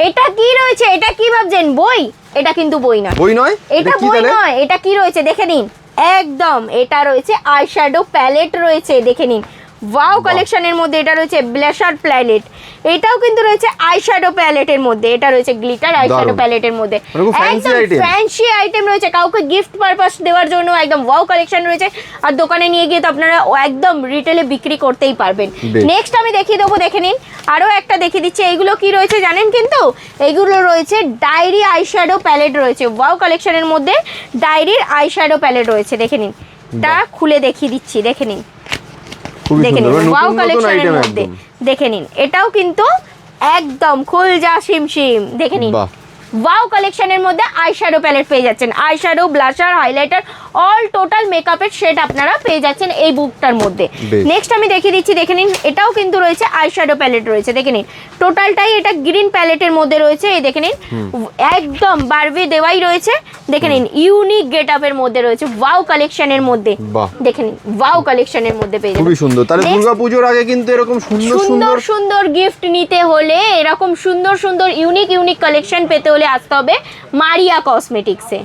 এটা কি রয়েছে? এটা কি ভাবছেন বই? এটা কিন্তু বই নয়। বই নয়? এটা বই নয়। এটা কি রয়েছে দেখে নিন। একদম এটা রয়েছে আইশ্যাডো প্যালেট রয়েছে, দেখে নিন। ওয়াও কালেকশনের মধ্যে এটা রয়েছে ব্লাশার প্যালেট, এটাও কিন্তু রয়েছে আইশ্যাডো প্যালেটের মধ্যে, এটা রয়েছে গ্লিটার আইশ্যাডো প্যালেটের মধ্যে। একদম ফ্যান্সি আইটেম রয়েছে, কাউকে গিফট পারপাস দেওয়ার জন্য একদম ওয়াও কালেকশন রয়েছে। আর দোকানে নিয়ে গিয়ে তো আপনারা একদম রিটেলে বিক্রি করতেই পারবেন। নেক্সট আমি দেখিয়ে দেবো, দেখে নিন। আরও একটা দেখিয়ে দিচ্ছি। এইগুলো কি রয়েছে জানেন? কিন্তু এইগুলো রয়েছে ডায়েরি আইশ্যাডো প্যালেট রয়েছে, ওয়াও কালেকশনের মধ্যে ডায়েরির আইশ্যাডো প্যালেট রয়েছে, দেখে নিন। এটা খুলে দেখিয়ে দিচ্ছি, দেখে নিন। দেখে নিন ওয়াও কালেকশনের মধ্যে, দেখে নিন। এটাও কিন্তু একদম খুলজা শিমশিম, দেখে নিন। ওয়াও কালেকশনের মধ্যে আইশ্যাডো প্যালেট পেয়ে যাচ্ছেন, eyeshadow, blusher, highlighter, all total মেকআপের সেট আপনারা পেয়ে যাচ্ছেন এই বুকটার মধ্যে। নেক্সট আমি দেখিয়ে দিচ্ছি, দেখে নিন। এটাও কিন্তু রয়েছে আইশ্যাডো প্যালেট রয়েছে, দেখে নিন। টোটালটাই এটা গ্রিন প্যালেটের মধ্যে রয়েছে, এই দেখে নিন। একদম বারবি দেওয়াই রয়েছে, দেখে নিন। ইউনিক গেটআপের মধ্যে রয়েছে, ওয়াও কালেকশনের মধ্যে, দেখে নিন। ওয়াও কালেকশনের মধ্যে পেয়ে যাবেন। খুবই সুন্দর। তাহলে দুর্গাপূজার আগে কিন্তু এরকম সুন্দর সুন্দর সুন্দর গিফট নিতে হলে, এরকম সুন্দর সুন্দর ইউনিক কালেকশন পেতে হলে আসতে হবে মারিয়া কসমেটিক্সে।